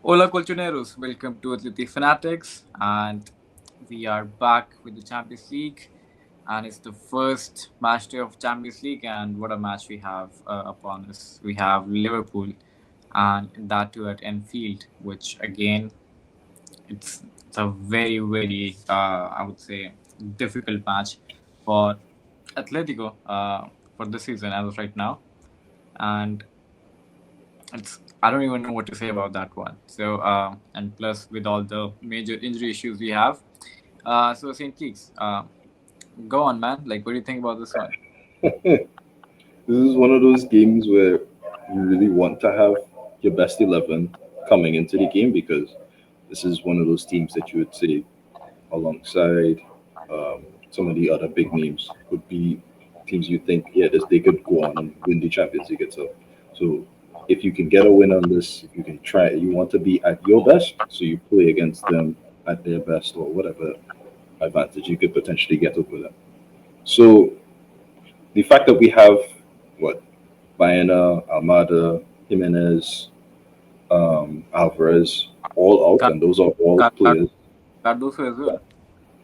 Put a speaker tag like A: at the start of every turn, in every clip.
A: Hola Colchoneros, welcome to Atleti Fanatics, and we are back with the Champions League, and it's the first match day of Champions League, and what a match we have upon us. We have Liverpool, and that too at Anfield, which again, it's a very I would say difficult match for Atletico for this season as of right now, and it's I don't even know what to say about that one. So and plus with all the major injury issues we have, so Saint Leaks, go on, man. Like, what do you think about this one?
B: This is one of those games where you really want to have your best 11 coming into the game because this is one of those teams that you would say, alongside some of the other big names, would be teams you think, yeah, they could go on and win the Champions League itself. So if you can get a win on this, if you can try, you want to be at your best, so you play against them at their best or whatever advantage you could potentially get over them. So the fact that we have what Baena, Almada, Giménez, Alvarez, all out,
A: Car-
B: and those are all players.
A: Cardoso as well.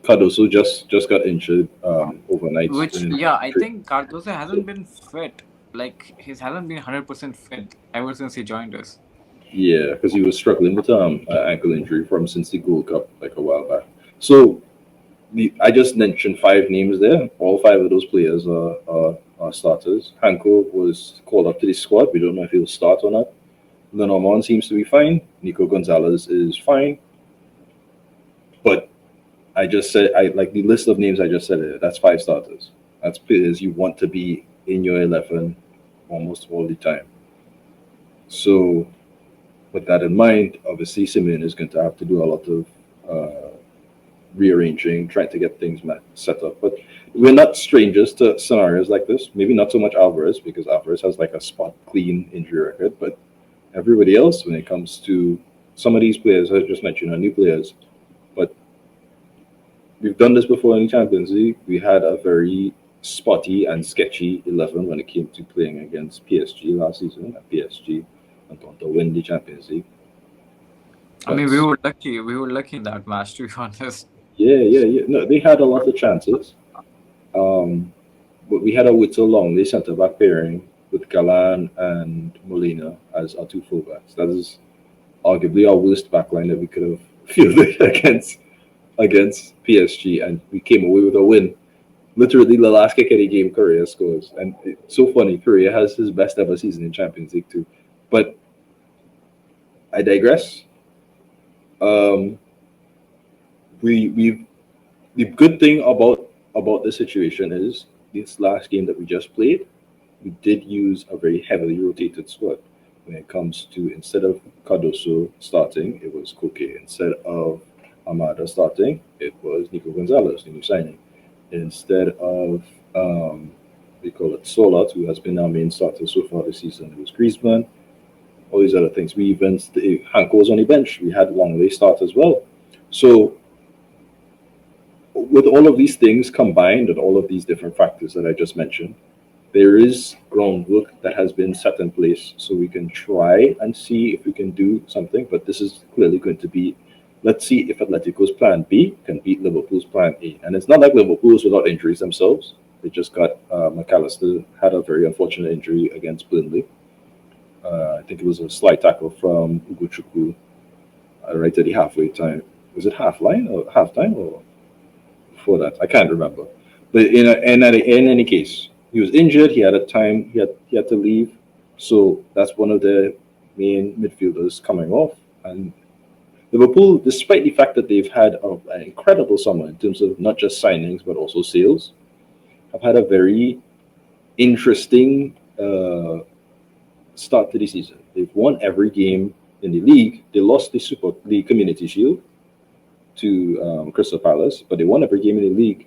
B: Cardoso just got injured overnight
A: Which,
B: in
A: yeah, I
B: training.
A: think Cardoso hasn't been fit. Like, he hasn't been 100% fit ever since he joined us.
B: Yeah, because he was struggling with an ankle injury from since the Gold Cup like a while back. So I just mentioned five names there. All five of those players are starters. Hancko was called up to the squad. We don't know if he'll start or not. Lenormand seems to be fine. Nico Gonzalez is fine. But I just said I like the list of names I just said. That's five starters. That's players you want to be in your 11 almost all the time. So with that in mind, obviously Simeone is going to have to do a lot of rearranging, trying to get things set up. But we're not strangers to scenarios like this. Maybe not so much Alvarez because Alvarez has like a spot clean injury record, but everybody else, when it comes to some of these players I just mentioned, are new players. But we've done this before in the Champions League. We had a very spotty and sketchy 11 when it came to playing against PSG last season at PSG and want to win the Champions League.
A: I mean, we
B: But
A: were lucky. We were lucky in that match, to be honest.
B: yeah. No, they had a lot of chances. Um, but we had a Whittle Longley centre back pairing with Galan and Molina as our two fullbacks. That is arguably our worst backline that we could have fielded against PSG, and we came away with a win. Literally, the last kick of the game, Korea scores, and it's so funny. Korea has his best ever season in Champions League too. But I digress. Um, we the good thing about the situation is this last game that we just played, we did use a very heavily rotated squad. When it comes to instead of Cardoso starting, it was Koke. Instead of Amada starting, it was Nico Gonzalez, the new signing. Instead of we call it Solat, who has been our main starter so far this season, it was Griezmann. All these other things. We even Hancko was on the bench. We had Longley start as well. So with all of these things combined and all of these different factors that I just mentioned, there is groundwork that has been set in place so we can try and see if we can do something. But this is clearly going to be, let's see if Atletico's plan B can beat Liverpool's plan A. And it's not like Liverpool is without injuries themselves. They just got McAllister had a very unfortunate injury against Burnley. I think it was a slide tackle from Ugochukwu right at the halfway time. Was it half line or half time or before that? I can't remember. But in any case, he was injured. He had a time. He had to leave. So that's one of the main midfielders coming off. And Liverpool, despite the fact that they've had an incredible summer in terms of not just signings but also sales, have had a very interesting start to the season. They've won every game in the league. They lost the Community Shield to Crystal Palace, but they won every game in the league.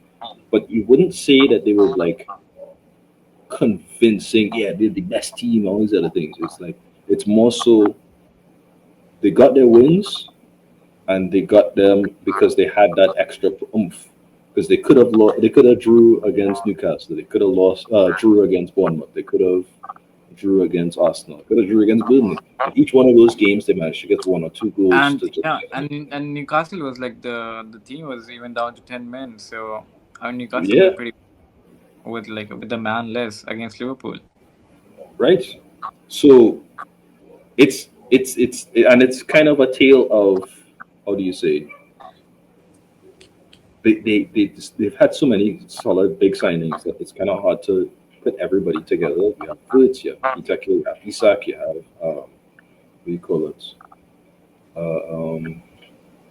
B: But you wouldn't say that they were like convincing. Yeah, they're the best team. All these other things. It's like it's more so they got their wins and they got them because they had that extra oomph. Because they could have they could have drew against Newcastle. They could have drew against Bournemouth. They could have drew against Arsenal, could have drew against Burnley. In each one of those games, they managed to get one or two goals
A: And
B: to just
A: yeah,
B: get them.
A: and Newcastle was like the team was even down to 10 men. So I mean, Newcastle
B: Yeah,
A: did pretty with a man less against Liverpool.
B: right. So and it's kind of a tale of, how do you say, they've had so many solid big signings that it's kind of hard to put everybody together. You have Woods, you have Itake, you have Isak, you have what do you call it? Um,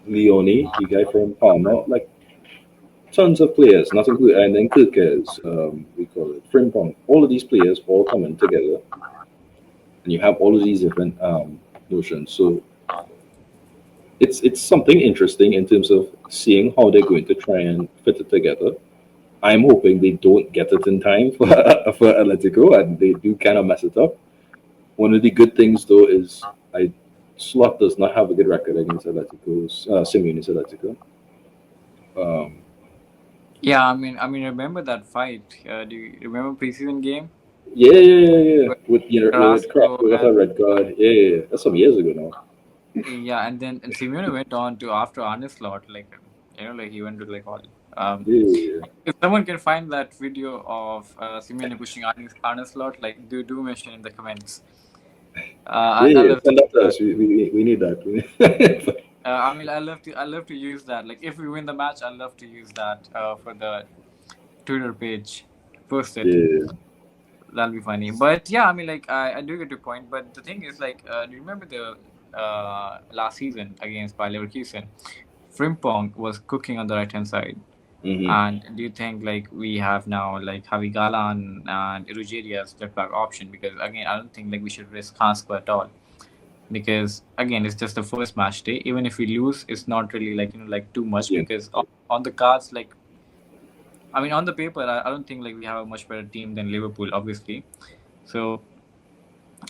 B: Leone, the guy from Parma, like tons of players, not included, and then Kirkes, we call it Frimpong. All of these players all coming together, and you have all of these different notions. So it's something interesting in terms of seeing how they're going to try and fit it together. I'm hoping they don't get it in time for for Atletico, and they do kind of mess it up. One of the good things though is I Slot does not have a good record against Atletico's Simeone's Atletico. Um,
A: Yeah, remember that fight? Do you remember preseason game
B: yeah.
A: with
B: With with
A: Carrasco
B: Crawford got a
A: and
B: red card. Yeah. That's some years ago now.
A: yeah, and then Simeone went on to after Arne Slot, like like he went to like all. Um,
B: Yeah.
A: if someone can find that video of Simeone pushing Arne Slot, like do mention in the comments. I love to
B: Send that
A: use
B: to
A: that.
B: us. We need that.
A: I love to use that. Like if we win the match, I love to use that for the Twitter page. Post it.
B: Yeah.
A: That'll be funny. But yeah, I do get your point. But the thing is, do you remember the last season against Bayer Leverkusen? Frimpong was cooking on the right hand side.
B: Hmm.
A: And do you think like we have now like Javi Galan and Ruggeri as left back option? Because again, I don't think like we should risk Hancko at all. Because again, it's just the first match day. Even if we lose, it's not really like like too much
B: Yeah.
A: because on the cards, like on the paper, I don't think like we have a much better team than Liverpool, obviously. So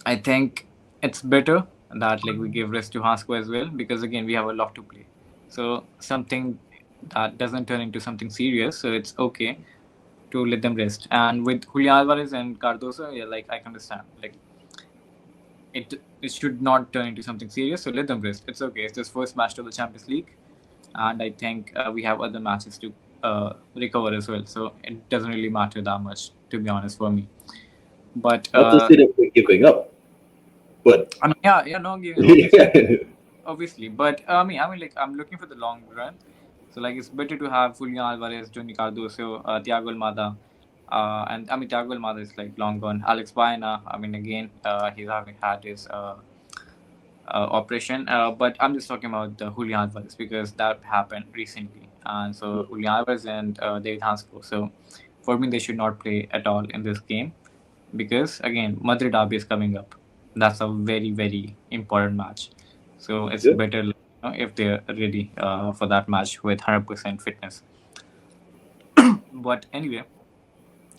A: I think it's better that like we give rest to Haskell as well because again we have a lot to play. So something that doesn't turn into something serious, so it's okay to let them rest. And with Julián Alvarez and Cardoso, yeah, like I can understand, like it should not turn into something serious, so let them rest. It's okay. It's just first match of the Champions League, and I think we have other matches to recover as well. So it doesn't really matter that much, to be honest, for me. But
B: Not to say that we're giving up, but
A: yeah, no, obviously,
B: yeah.
A: obviously. But like I'm looking for the long run. So like it's better to have Julián Alvarez, Johnny Cardoso, Thiago Almada, and Thiago Almada is like long gone. Álex Baena, again, he's having had his operation. But I'm just talking about the Julián Alvarez because that happened recently, and so Julián Alvarez and David Hancko. So for me, they should not play at all in this game because again, Madrid derby is coming up. That's a very very important match. So it's
B: Yeah.
A: better if they're ready for that match with 100% fitness. But anyway,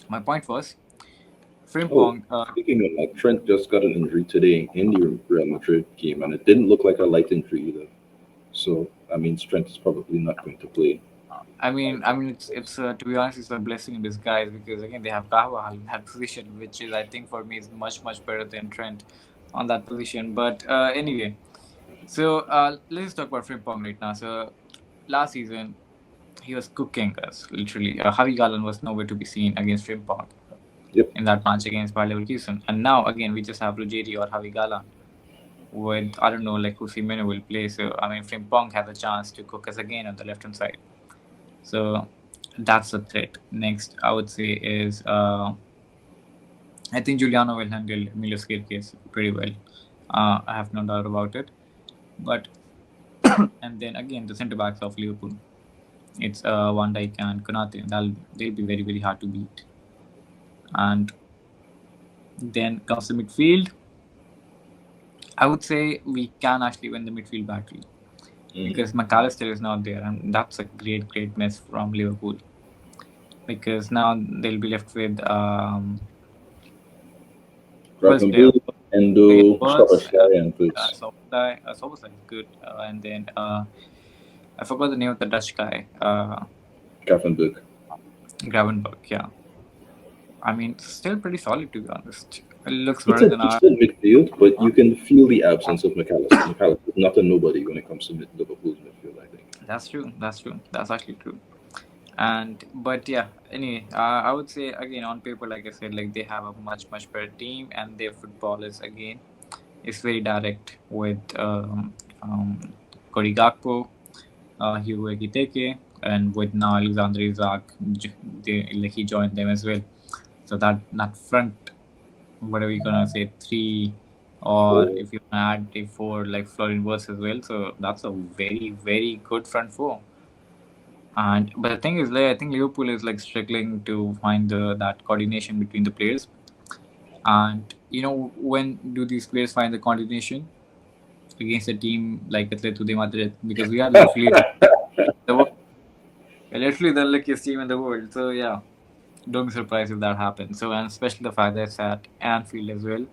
A: my point was
B: Oh,
A: Frimpong.
B: speaking of like, Trent just got an injury today in the Real Madrid game, and it didn't look like a light injury either. So I mean, Trent is probably not going to play.
A: It's to be honest, it's a blessing in disguise because again they have Carvajal in that position, which is I think for me is much better than Trent on that position. But anyway, so let's talk about Frimpong right now. So last season he was cooking us literally. Javi Galan was nowhere to be seen against Frimpong
B: Yep.
A: in that match against Bayer Leverkusen, and now again we just have Ruggeri or Javi Galan with I don't know like who Simeone will play. So Frimpong has a chance to cook us again on the left hand side. So that's the threat. Next, I would say is I think Giuliano will handle Milos Kirkes pretty well. I have no doubt about it. But and then again the centre backs of Liverpool, it's Van Dijk and Konate. They'll be very hard to beat. And then comes the midfield. I would say we can actually win the midfield battle because McAllister is not there, and that's a great mess from Liverpool because now they'll be left with first player.
B: Gravenberch, Endo,
A: Words,
B: Szoboszlai, and Putz.
A: Soboslai is good, and then I forgot the name of the Dutch guy,
B: Gravenberch.
A: Gravenberg. Yeah, still pretty solid to be honest. It looks
B: It's
A: better
B: a
A: than our.
B: decent midfield, but you can feel the absence of McAllister. McAllister is not a nobody when it comes to Liverpool's midfield, I think.
A: That's true. That's true. That's actually true. And but yeah, anyway, I would say again on paper, like I said, like they have a much better team, and their football is again is very direct with Cody Gakpo, Hugo Ekiteke, and with now Alexander Isak, like he joined them as well. So that front, whatever you're gonna say, three, or
B: Four.
A: if you add a four like Florian Wirtz as well, so that's a very good front four. And but the thing is, like I think Liverpool is like struggling to find that coordination between the players. And when do these players find the coordination against a team like Atletico Madrid? Because we are literally the world, we're literally the luckiest team in the world. So yeah, don't be surprised if that happens. So and especially the fact that it's at Anfield as well,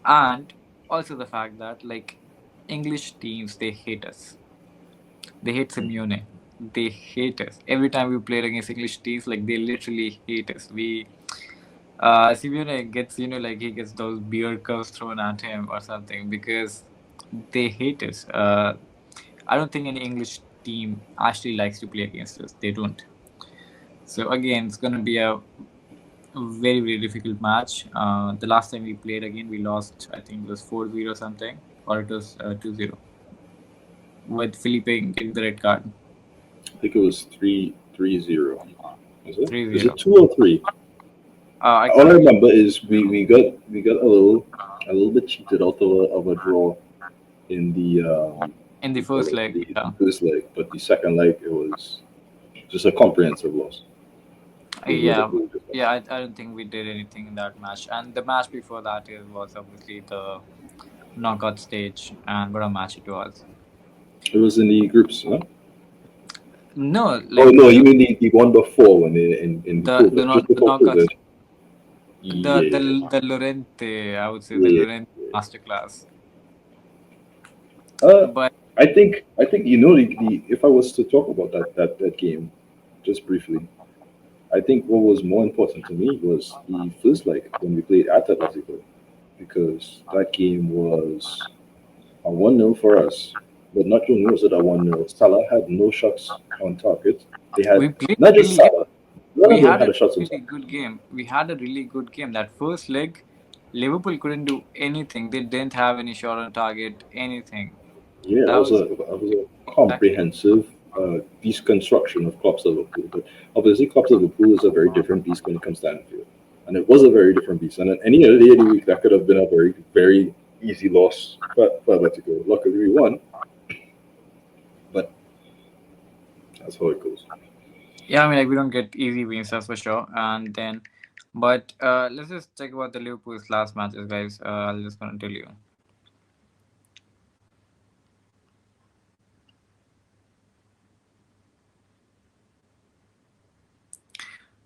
A: and also the fact that like English teams they hate us. They hate Simeone. They hate us. Every time we played against English teams, like they literally hate us. Simeone gets, like he gets those beer curves thrown at him or something because they hate us. I don't think any English team actually likes to play against us. They don't. So again, it's gonna be a very difficult match. The last time we played again, we lost. I think it was 4-0 something, or it was 2-0 with Felipe getting the red card.
B: I think it was 3-0. Is it? Is
A: 3-0.
B: it 2 or 3?
A: I
B: All I
A: can't.
B: remember is we got a little bit cheated out of a draw in the
A: In
B: what
A: the
B: do you call
A: first
B: it,
A: leg,
B: the
A: yeah.
B: first leg, but the second leg it was just a comprehensive loss. It was
A: Yeah,
B: Liverpool just
A: yeah. I don't think we did anything in that match. And the match before that was obviously the knockout stage, and what a match it was.
B: it was in the groups, no?
A: No,
B: Oh
A: like
B: no, you mean the one before when they in
A: the
B: COVID, just
A: not the
B: before
A: knockout
B: COVID.
A: stage,
B: Yeah, yeah,
A: the Lorente, I would say the
B: yeah.
A: Lorente masterclass.
B: Uh,
A: But
B: I think the if I was to talk about that game just briefly, I think what was more important to me was the first leg when we played at Atletico because that game was a 1-0 for us. But not only was it a 1-0, Salah had no shots on target. They
A: we
B: had
A: played
B: not just
A: really.
B: Salah, none
A: We
B: of them
A: had
B: had
A: a
B: a shots on
A: really
B: target.
A: good game. We had a really good game. That first leg, Liverpool couldn't do anything. They didn't have any shot on target. Anything.
B: Yeah,
A: That was
B: that was a
A: exactly.
B: comprehensive deconstruction of Klopp's Liverpool. But obviously, Klopp's Liverpool is a very different beast when it comes to Anfield, and it was a very different beast. And at any other day of the week, that could have been a very easy loss for Atletico. Luckily, we won, but that's how it goes.
A: Yeah, I mean, like we don't get easy wins, that's for sure. And then, but let's just check about the Liverpool's last matches, guys. I'll just gonna tell you.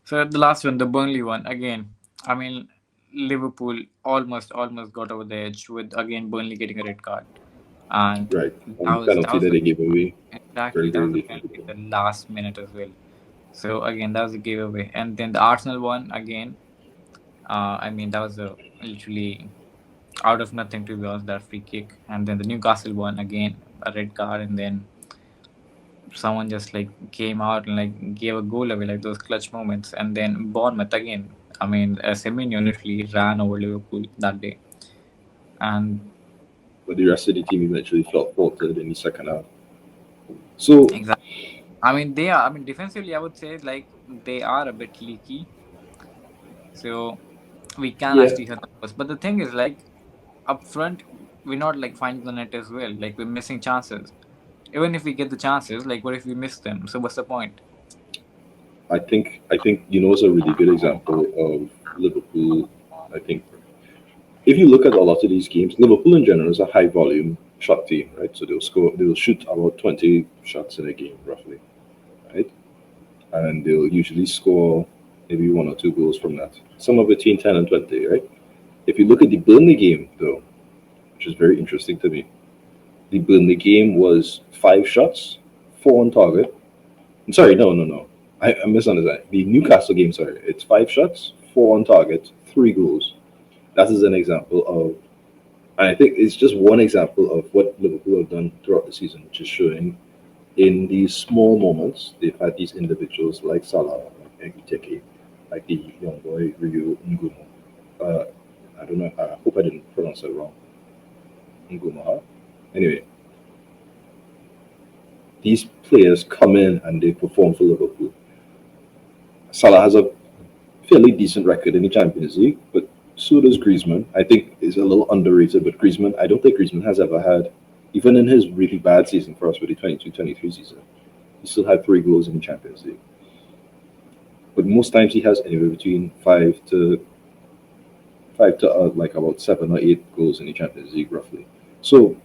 A: So the last one, the Burnley one, again. I mean, Liverpool almost got over the edge with again Burnley getting a red card, and
B: Right,
A: that
B: and the
A: was that
B: penalty
A: was
B: that
A: the
B: they gave away,
A: exactly
B: very
A: that was
B: very
A: the
B: late in the
A: penalty
B: game.
A: in the last minute as well. So again, that was a giveaway, and then the Arsenal one again. I mean, that was a literally out of nothing to be honest, that free kick, and then the Newcastle one again, a red card, and then someone just like came out and like gave a goal away, like those clutch moments, and then Bournemouth again. I mean, Semenyo literally ran over Liverpool that day, and
B: But the rest of the team eventually felt faltered in the second half. So
A: exactly. I mean, they are. I mean, defensively, I would say like they are a bit leaky, so we can
B: yeah,
A: actually hurt the post. But the thing is, like up front, we're not like finding the net as well. Like we're missing chances. Even if we get the chances, like what if we miss them? So what's the point?
B: I think it's a really good example of Liverpool. I think if you look at a lot of these games, Liverpool in general is a high volume shot team, right? So they'll shoot about 20 shots in a game roughly, right? And they'll usually score maybe 1 or 2 goals from that, somewhere between 10 and 20, right? If you look at the Burnley game though, which is very interesting to me, the Burnley game was 5 shots, 4 on target. I'm sorry, no. I misunderstood. The Newcastle game, sorry, it's 5 shots, 4 on target, 3 goals. that is an example of, and I think it's just one example of what Liverpool have done throughout the season, which is showing in these small moments, they've had these individuals like Salah, like Ekiteke, like the young boy Ryu Ngumo. Uh, I don't know. I hope I didn't pronounce it wrong. Ngumo. Anyway, these players come in and they perform for Liverpool. Salah has a fairly decent record in the Champions League, but so does Griezmann. I think is a little underrated, but Griezmann, I don't think Griezmann has ever had, even in his really bad season for us with the 22-23 season, he still had 3 goals in the Champions League. But most times he has anywhere between five to like about 7 or 8 goals in the Champions League, roughly. So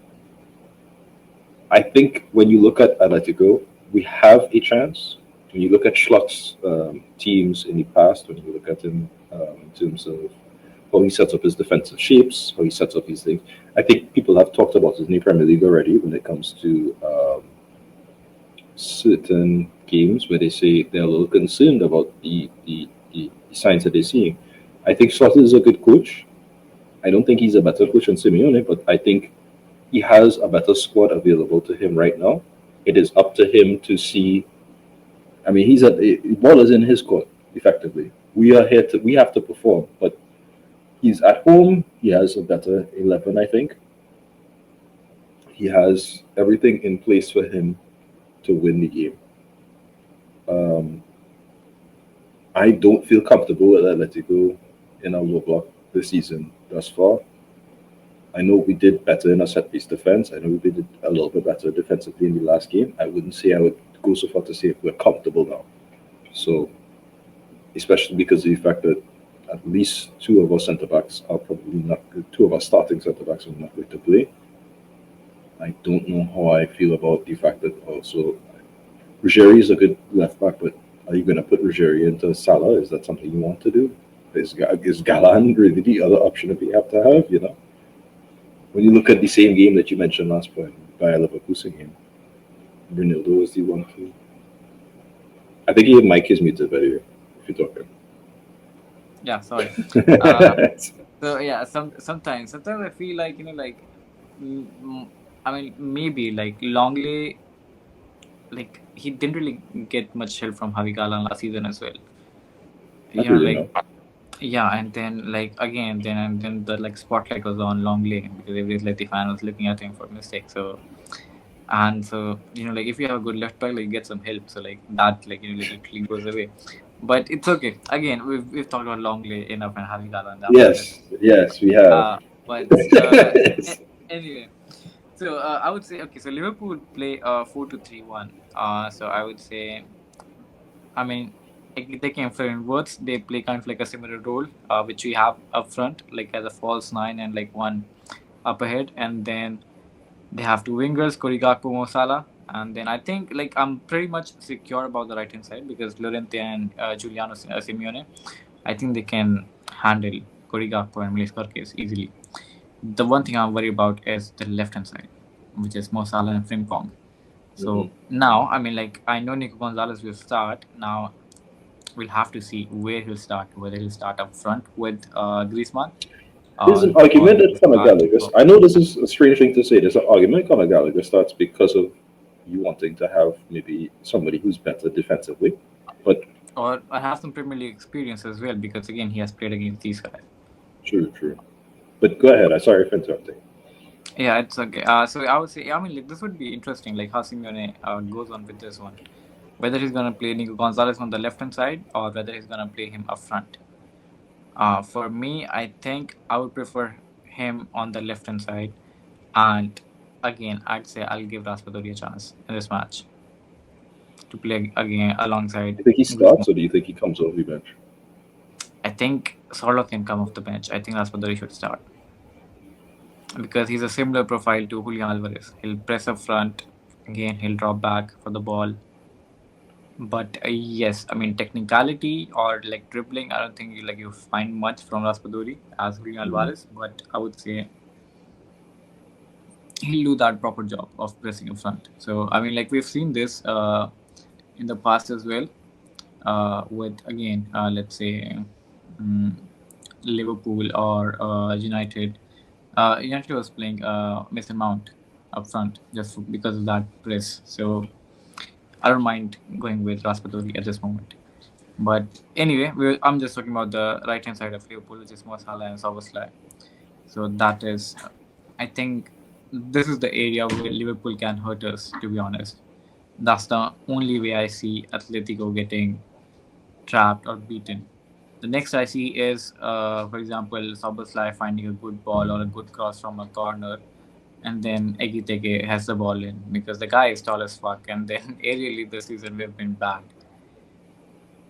B: I think when you look at Atletico, we have a chance. When you look at Schlot's teams in the past, when you look at him in terms of how he sets up his defensive shapes, how he sets up his things, I think people have talked about it in the Premier League already when it comes to certain games where they say they're a little concerned about the signs that they're seeing. I think Slot is a good coach. I don't think he's a better coach than Simeone, but I think he has a better squad available to him right now. It is up to him to see. I mean, the ball is in his court effectively. We are here to we have to perform, but he's at home. He has a better 11, I think. He has everything in place for him to win the game. Um, I don't feel comfortable with Atletico in our low block this season thus far. I know we did better in our set piece defense. I know we did a little bit better defensively in the last game. I wouldn't say I would go so far to say we're comfortable now. So, especially because of the fact that at least 2 of our centre backs are probably not good. 2 of our starting centre backs are not going to play. I don't know how I feel about the fact that also Ruggieri is a good left back, but are you going to put Ruggieri into Salah? Is that something you want to do? Is Galan really the other option that we have to have? You know, when you look at the same game that you mentioned last point, Bayer Leverkusen game, Ronaldo was the one who. I think your mic is muted, by the way, if you're talking.
A: Yeah, sorry. Uh, so yeah, sometimes I feel like mm, mm, I mean maybe like Longley, like he didn't really get much help from Javi Galan last season as well.
B: Not
A: You know,
B: really,
A: like
B: no.
A: yeah, and then like again, then the like spotlight was on Longley because every Atleti fan was looking at him for mistakes. So and so like if you have a good left back, like get some help. So like that literally goes away. But it's okay. Again, we've talked about Longley enough and Javi Galan that much.
B: Yes, yes, we have.
A: But anyway, so I would say okay. So Liverpool play 4-2-3-1. So I would say, I mean, like, they came from words. They play kind of like a similar role, which we have up front, like as a false nine and like one up ahead, and then they have 2 wingers, Korigakpo, Mo Salah. And then I think like I'm pretty much secure about the right hand side because Llorente and Giuliano Simeone, I think they can handle Korigakpo and Melis Kerkez easily. The one thing I'm worried about is the left hand side, which is Mo Salah and Frimpong.
B: Mhm.
A: So now, I mean, like I know Nico Gonzalez will start. Now we'll have to see where he'll start. Whether he'll start up front with Griezmann,
B: There's an
A: or
B: argument that
A: he'll
B: Conor
A: start.
B: Gallagher. I know this is a strange thing to say. There's an argument Conor Gallagher starts because of you wanting to have maybe somebody who's better defensively. But
A: Or have some Premier League experience as well because again he has played against these guys.
B: true, true. But go ahead. I'm sorry for interrupting.
A: Yeah, it's okay. So I would say, I mean, like this would be interesting, like how Simeone goes on with this one. Whether he's gonna play Nico Gonzalez on the left hand side or whether he's gonna play him up front. For me, I think I would prefer him on the left hand side, and again, I'd say I'll give Raspadori a chance in this match to play again alongside
B: Do you think he
A: Griezmann.
B: starts or do you think he comes off the bench?
A: I think Sorloth can come off the bench. I think Raspadori should start because he's a similar profile to Julián Alvarez. He'll press up front, again he'll drop back for the ball. But yes, I mean technicality or like dribbling, I don't think you find much from Raspadori as Julián
B: Mhm.
A: Alvarez. But I would say he'll do that proper job of pressing in front. So I mean, like we've seen this in the past as well. With again, let's say, um, Liverpool or United. United was playing Mason Mount up front because of that press. So I don't mind going with Raspadori at this moment. But anyway, I'm just talking about the right hand side of Liverpool, which is Mo Salah and Szoboszlai. So that is, I think, this is the area where Liverpool can hurt us. To be honest, that's the only way I see Atletico getting trapped or beaten. The next I see is, for example, Szoboszlai finding a good ball or a good cross from a corner, and then Ekiteke has the ball in because the guy is tall as fuck, and then aerially this season we've been bad.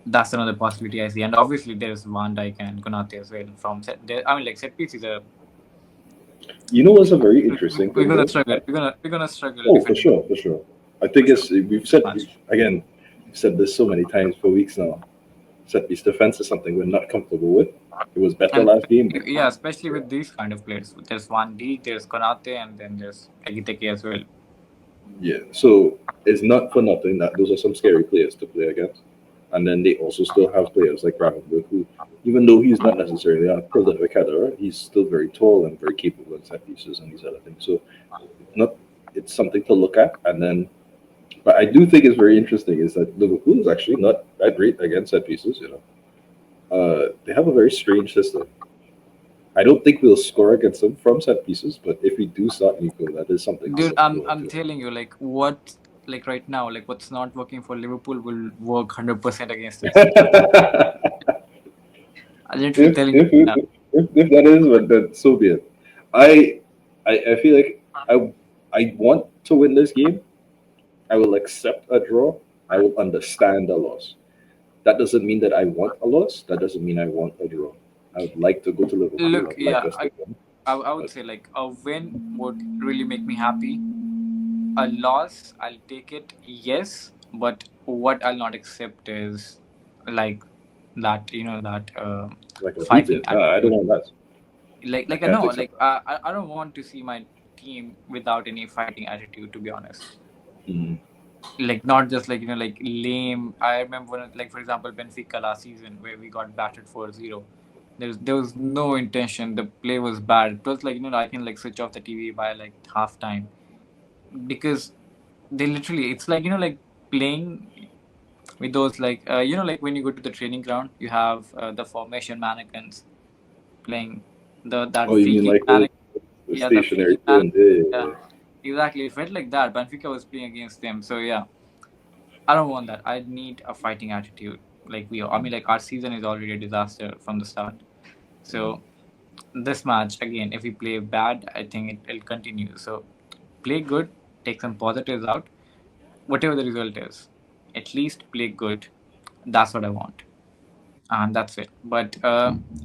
A: That's another possibility I see, and obviously there's Van Dijk and Konate as well. I mean, like set piece is a
B: You know what's a very interesting
A: we're
B: thing
A: gonna
B: though?
A: struggle. We're gonna struggle
B: Oh, for
A: defending
B: sure, for sure. I think
A: for sure
B: it's we've said
A: match.
B: again, we've said this so many times for weeks now. Set piece defense is something we're not comfortable with. It was better
A: And
B: last game.
A: yeah, especially with these kind of players. There's Van Dijk, there's Konate, and then there's Ekiteke as well.
B: Yeah, so it's not for nothing that those are some scary players to play against. And then they also still have players like Gravenberg, who, even though he's not necessarily a prolific header, he's still very tall and very capable in set pieces and these other things. So, not it's something to look at. And then, but I do think it's very interesting is that Liverpool is actually not that great against set pieces. They have a very strange system. I don't think we'll score against them from set pieces, but if we do start Nico, that is something to
A: Dude,
B: look
A: I'm
B: forward
A: I'm
B: to.
A: telling you, like what, like right now, like what's not working for Liverpool will work 100% against us. I'm literally
B: if,
A: telling you
B: if,
A: right now.
B: if that is, but then so be it. I, I feel like I want to win this game. I will accept a draw. I will understand a loss. That doesn't mean that I want a loss. That doesn't mean I want a draw. I would like to go to Liverpool.
A: Look,
B: I'd like
A: yeah,
B: us to win.
A: I would
B: But
A: say like a win would really make me happy. A loss, I'll take it, yes, but what I'll not accept is like that, that
B: like a
A: fighting
B: beating. I don't
A: attitude.
B: want that. I
A: Like I
B: can't
A: know,
B: accept
A: like
B: that.
A: I don't want to see my team without any fighting attitude. To be honest,
B: Mhm.
A: like not just like like lame. I remember like for example Benfica last season where we got battered 4-0. There was no intention. The play was bad. It was like I can like switch off the TV by like halftime because they literally it's like like playing with those like like when you go to the training ground you have the formation mannequins playing that
B: Oh, you
A: free
B: mean
A: kick
B: like
A: mannequin.
B: the
A: Yeah, the free
B: stationary
A: kick mannequin.
B: thing? Yeah,
A: Yeah,
B: yeah,
A: exactly. It felt like that. Benfica was playing against them, so yeah, I don't want that. I need a fighting attitude. I mean, like our season is already a disaster from the start. So this match again, if we play bad, I think it'll continue. So play good, take some positives out, whatever the result is. At least play good. That's what I want, and that's it. But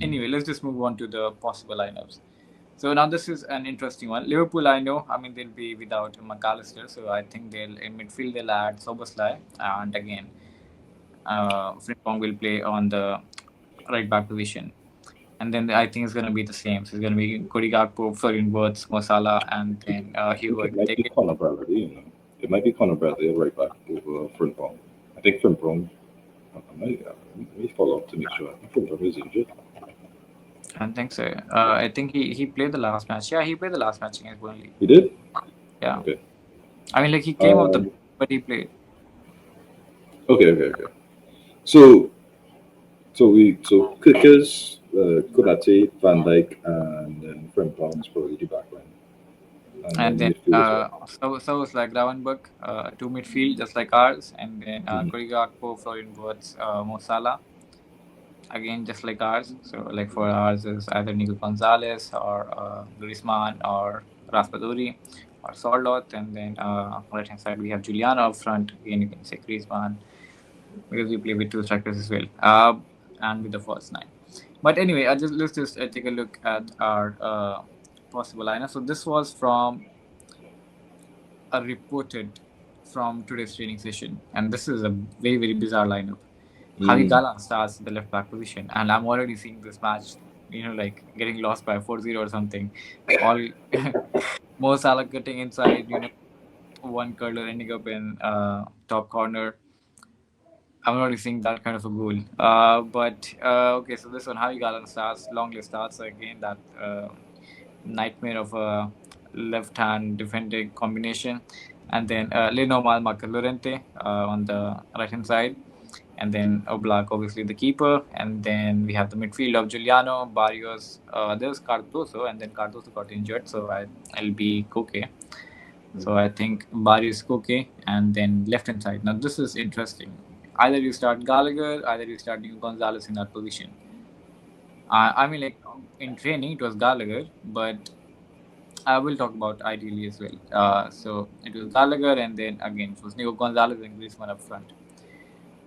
A: anyway, let's just move on to the possible lineups. So now this is an interesting one. Liverpool, I know. I mean, they'll be without McAllister, so I think they'll in midfield they'll add Soboslai, and again, Frimpong will play on the right back position. And then I think it's going to be the same. So it's going to be Cody Gakpo, Florian Wirtz, Mosala, and then
B: I think
A: Hugo
B: it might be
A: Ekitike.
B: Conor Bradley. It might be Conor Bradley right back over Frimpong. I think Frimpong. Let me follow up to make sure. I think Frimpong is injured.
A: I don't think so. I think he played the last match. Yeah, he played the last match against Burnley.
B: He did.
A: Yeah.
B: Okay.
A: I mean, like he came off the
B: Um.
A: bench, but he played.
B: Okay. Okay. Okay. So so Kickers, Konate, Van Dijk, and then Frimpong is probably the back line, and
A: And
B: then
A: then
B: midfield as well.
A: so was like Gravenberg, two midfield just like ours, and then
B: Mhm.
A: Cody Gakpo, Florian Wirtz, Mosala, again just like ours. So like for ours is either Nico Gonzalez or Griezmann or Raspadori or Sordot, and then right hand side we have Juliano up front. Again, you can say Griezmann because we play with two strikers as well, and with the first nine. But anyway, let's just take a look at our possible lineup. So this was from reported from today's training session, and this is a very very bizarre lineup. Javi
B: Mm.
A: Gala starts in the left back position, and I'm already seeing this match, like getting lost by 4-0 or something. All Mo Salah cutting inside, one curler ending up in top corner. I'm already seeing that kind of a goal. But okay, so this one, Harry Garland starts, Longley starts again. That nightmare of a left-hand defending combination, and then Leno Malmaka Lorente on the right-hand side, and then Oblak, obviously the keeper, and then we have the midfield of Giuliano, Barrios. There's Cardoso, and then Cardoso got injured, so I'll be okay. So I think Barrios okay, and then left-hand side. Now this is interesting. Either you start Gallagher, either you start Nico Gonzalez in that position. I mean, like in training it was Gallagher, but I will talk about ideally as well. So it was Gallagher, and then again it was Nico Gonzalez and Griezmann up front.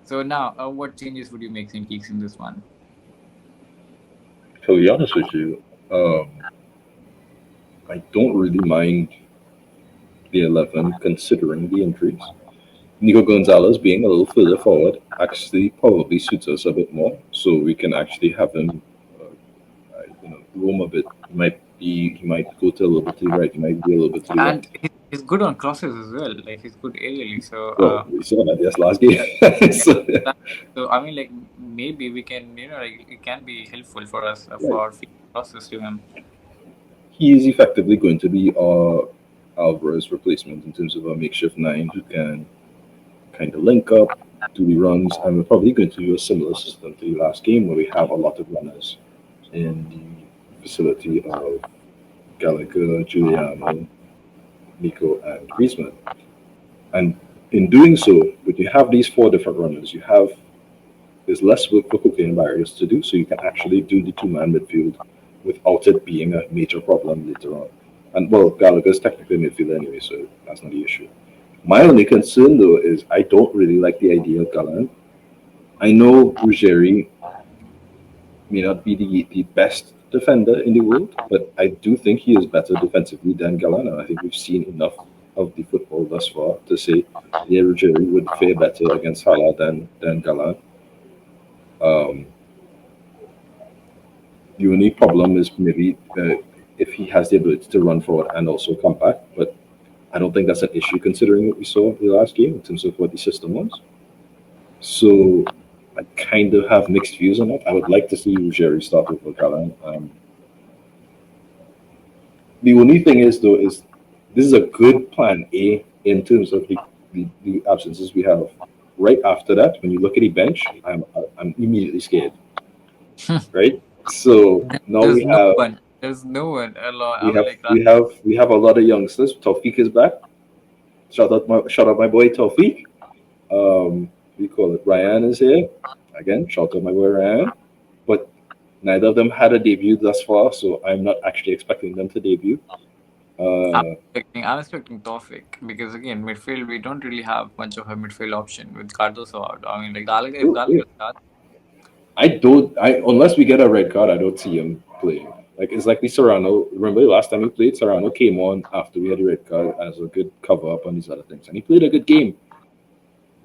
A: So now, what changes would you make, St. Geeks, in this one?
B: To be honest with you, I don't really mind the 11 considering the injuries. Nico Gonzalez being a little further forward actually probably suits us a bit more, so we can actually have him, roam a bit. He might go to a little bit to the right. He might be a little bit to the
A: And
B: left.
A: he's good on crosses as well. Like he's good aerially. So
B: Well, we saw that this last game. So,
A: so I mean, like maybe we can, like it can be helpful for us
B: right.
A: for feeding crosses to him.
B: He is effectively going to be our Alvarez replacement in terms of a makeshift nine who can kind of link up, do the runs, and we're probably going to do a similar system to the last game where we have a lot of runners in the facility of Gallagher, Giuliano, Nico, and Griezmann. And in doing so, when you have these four different runners, there's less work for Cookie and Barrios to do, so you can actually do the two-man midfield without it being a major problem later on. And well, Gallagher's technically midfield anyway, so that's not the issue. My only concern though is I don't really like the idea of Gallant. I know Ruggieri may not be the best defender in the world, but I do think he is better defensively than Gallant, and I think we've seen enough of the football thus far to say, yeah, Ruggieri would fare better against Salah than Gallant. Um, the only problem is maybe if he has the ability to run forward and also come back, but I don't think that's an issue considering what we saw the last game in terms of what the system was. So I kind of have mixed views on it. I would like to see Ruggieri start over Gallant. The only thing is, though, is this is a good plan A in terms of the absences we have. Right after that, when you look at the bench, I'm immediately scared. Right. So now
A: There's no one. There's no one. I mean, like
B: we have a lot of youngsters. Taufik is back. Shout out my boy Taufik. We call it Ryan is here again. Shout out my boy Ryan. But neither of them had a debut thus far, so I'm not actually expecting them to debut.
A: I'm expecting Tofik because again, midfield we don't really have much of a midfield option with Cardoso out. I mean, like Gallagher, if Gallagher starts,
B: I don't. I unless we get a red card, I don't see him playing. Like it's like the Serrano. Remember the last time we played, Serrano came on after we had a red card as a good cover up on these other things, and he played a good game.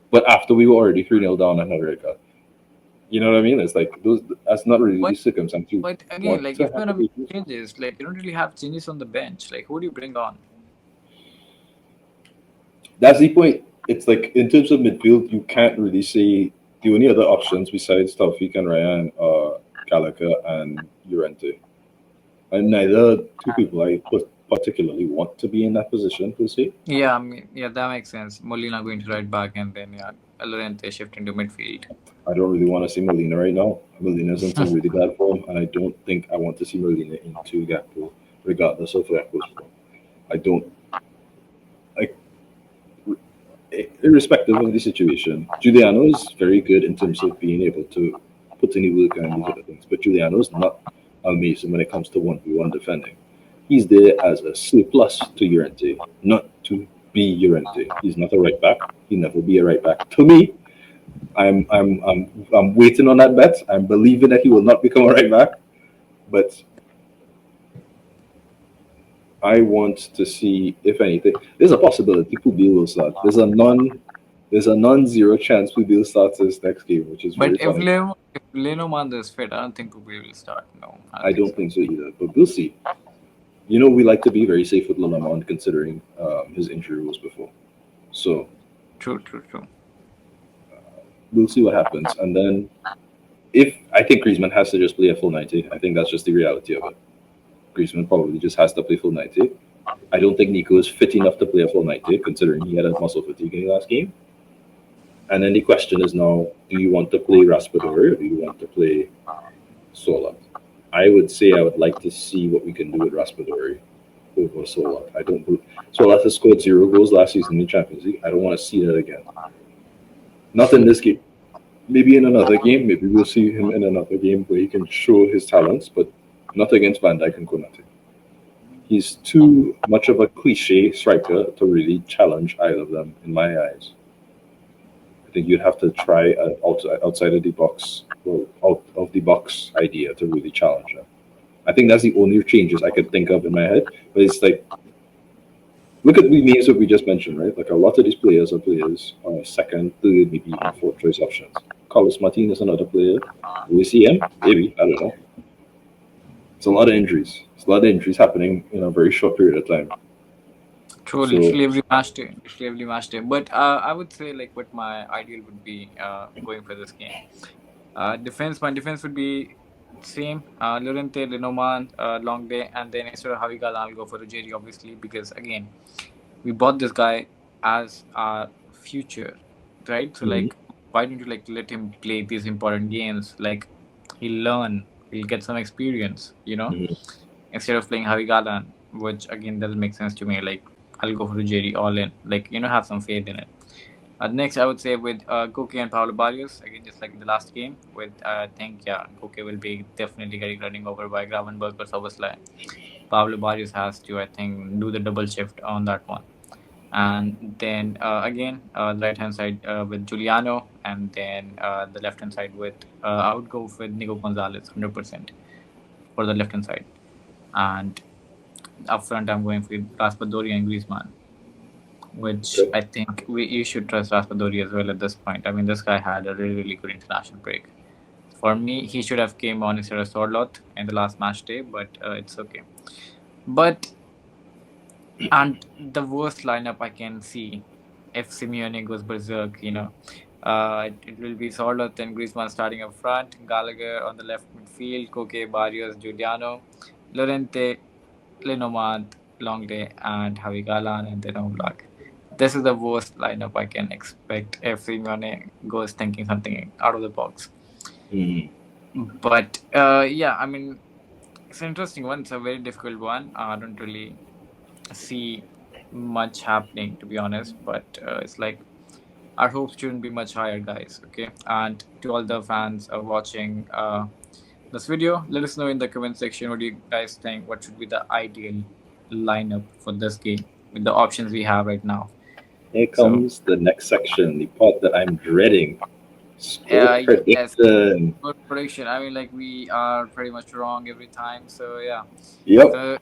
B: But after we were already 3-0 down and had a red card, you know what I mean? It's like those. That's not really the
A: but
B: circumstance you
A: but again,
B: want
A: like
B: to
A: if you're
B: have to
A: gonna make
B: be.
A: changes, like you don't really have changes on the bench. Like who do you bring on?
B: That's the point. It's like in terms of midfield, you can't really say the only other options besides Taufik and Ryan are Gallagher and Llorente. And neither two people I particularly want to be in that position per se.
A: Yeah, I mean, yeah, that makes sense. Molina going to right back, and then yeah, Lorente shifting to midfield.
B: I don't really want to see Molina right now. Molina's in some really bad form, and I don't think I want to see Molina into Gakpo, regardless of Gakpo's form. I don't. Like, irrespective of the situation, Giuliano is very good in terms of being able to put in the work and these other things, but Giuliano is not amazing when it comes to 1v1 defending. He's there as a surplus to Llorente, not to be Llorente. He's not a right back. He'll never be a right back. To me, I'm waiting on that bet. I'm believing that he will not become a right back, but I want to see if anything. There's a possibility Pubil will start. There's a non-zero chance Pubil starts this next game, which is
A: But
B: very funny.
A: if Leno Manda is fit, I don't think Pupi will start. No,
B: I don't think so either, but we'll see. You know, we like to be very safe with Lallemond considering his injury was before. So
A: True.
B: we'll see what happens. And then if I think Griezmann has to just play a full 90, I think that's just the reality of it. Griezmann probably just has to play full 90. I don't think Nico is fit enough to play a full 90, considering he had a muscle fatigue in the last game. And then the question is now, do you want to play Raspadori or do you want to play Sola? I would say I would like to see what we can do with Raspadori over Sola. I don't believe Sola has scored 0 goals last season in the Champions League. I don't want to see that again. Not in this game. Maybe in another game. Maybe we'll see him in another game where he can show his talents, but not against Van Dijk and Konate. He's too much of a cliche striker to really challenge either of them, in my eyes. I think you'd have to try an outside of the box, out of the box idea to really challenge them. I think that's the only changes I could think of in my head. But it's like, look at the names that we just mentioned, right? Like a lot of these players are players second, third, maybe even fourth choice options. Carlos Martin is another player. Will we see him? Maybe. I don't know. It's a lot of injuries. It's a lot of injuries happening in a very short period of time.
A: True,
B: So-
A: literally every match day. Literally every match day. But I would say like what my ideal would be going for this game. My defense would be same. Llorente, Lenoman, long day, and then instead of Javi Galán, I'll go for Ujiri, obviously, because again, we bought this guy as our future, right? So
B: Mhm.
A: like, why don't you like let him play these important games? Like, he'll learn, he'll get some experience,
B: Mhm.
A: instead of playing Javi Galán, which again doesn't make sense to me. Like, I'll go for Jerry all in. Like, have some faith in it. Next, I would say with Koke and Pablo Barrios, again, just like in the last game, with I think, yeah, Koke will be definitely getting running over by Gravenberg or Soboslai. Pablo Barrios has to, I think, do the double shift on that one. And then again, the right hand side with Giuliano, and then the left hand side with, I would go with Nico Gonzalez, 100% for the left hand side. And up front, I'm going with Raspadori and Griezmann, which
B: Okay.
A: I think you should trust Raspadori as well at this point. I mean, this guy had a really, really good international break. For me, he should have came on instead of Sorlot in the last match day, but it's okay. But and the worst lineup I can see if Simeone goes berserk, it will be Sorlot and Griezmann starting up front, Gallagher on the left midfield, Koke, Barrios, Giuliano, Lorente, Lenomad, Longday, and Javi Galan, and then Oblak. This is the worst lineup I can expect if Simeone goes thinking something out of the box.
B: Mhm.
A: But yeah, I mean, it's an interesting one. It's a very difficult one. I don't really see much happening, to be honest. But it's like our hopes shouldn't be much higher, guys. Okay, and to all the fans watching this video, let us know in the comment section what you guys think. What should be the ideal lineup for this game with the options we have right now?
B: Here
A: So,
B: comes the next section, the part that I'm dreading. Score
A: yes,
B: prediction.
A: good prediction. I mean, like we are pretty much wrong every time. So yeah.
B: Yep.
A: So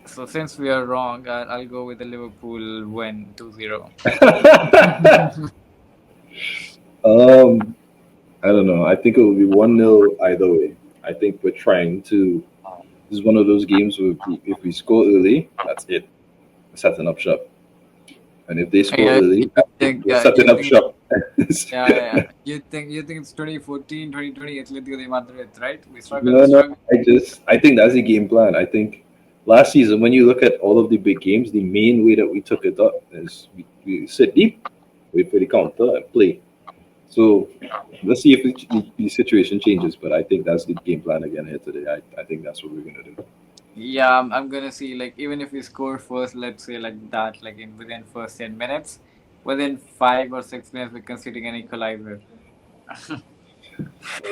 A: so since we are wrong, I'll go with the Liverpool win 2-0.
B: I don't know. I think it will be 1-0 either way. I think we're trying to. This is one of those games where if we score early, that's it. We're setting up shop. And if they score
A: Yeah,
B: early,
A: you think
B: we're setting
A: you
B: up
A: think
B: shop.
A: yeah. You think it's 2014, 2020 Atletico de Madrid, right? We struggle, we
B: No, no.
A: struggle.
B: I think that's the game plan. I think last season, when you look at all of the big games, the main way that we took it up is we sit deep, wait for the counter, and play. So let's see if the situation changes. But I think that's the game plan again here today. I think that's what we're gonna do.
A: Yeah, I'm gonna see, like, even if we score first, let's say like that, like in within first 10 minutes, within 5 or 6 minutes we're conceding an equalizer.
B: Oh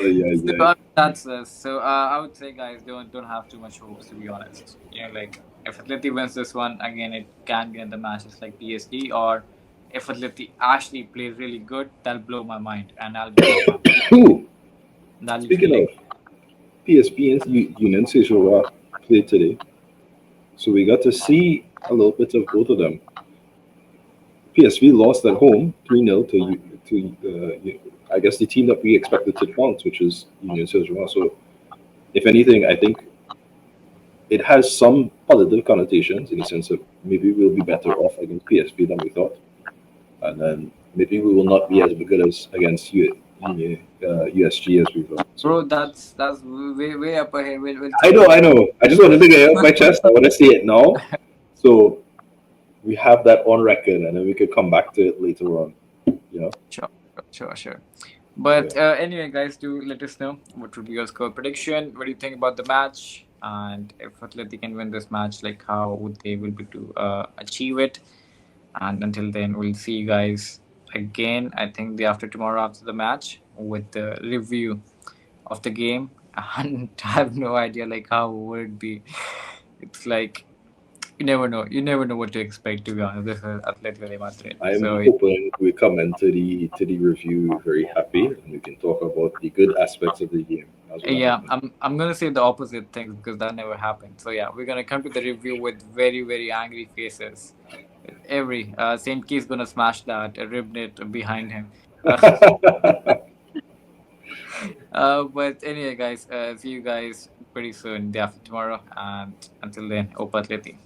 B: yeah,
A: So
B: yeah.
A: that's us. So I would say, guys, don't have too much hopes, to be honest. Like if Atleti wins this one again, it can be in the matches like PSG, or if Atleti actually plays really good, that'll blow my mind, and I'll be so happy.
B: Ooh,
A: That'll be
B: speaking of
A: like,
B: PSP and Union Saint-Gilloise played today, so we got to see a little bit of both of them. PSV lost at home 3-0 I guess the team that we expected to trounce, which is Union Saint-Gilloise. So if anything, I think it has some positive connotations in the sense of maybe we'll be better off against PSV than we thought. And then maybe we will not be as good as against USG as we thought. So
A: Bro, that's way up ahead. We'll
B: I
A: take
B: know,
A: it.
B: I know. I just wanted to get it off my chest. I want to say it now. So we have that on record, and then we could come back to it later on. You know?
A: Sure, sure. But
B: Yeah.
A: anyway, guys, do let us know what would be your score prediction. What do you think about the match? And if Atleti can win this match, like how would they will be to achieve it? And until then, we'll see you guys again. I think the after tomorrow after the match with the review of the game. And I have no idea like how would it be. It's like you never know. You never know what to expect. To be honest, this is Atletico de Madrid.
B: I'm
A: So
B: hoping we come into the review very happy, and we can talk about the good aspects of the game. That's what I'm
A: yeah,
B: hoping.
A: I'm gonna say the opposite things because that never happened. So yeah, we're gonna come to the review with very angry faces. Every Saint Key's gonna smash that ribnet behind him. But anyway, guys, see you guys pretty soon, day after tomorrow, and until then, Opa Atleti.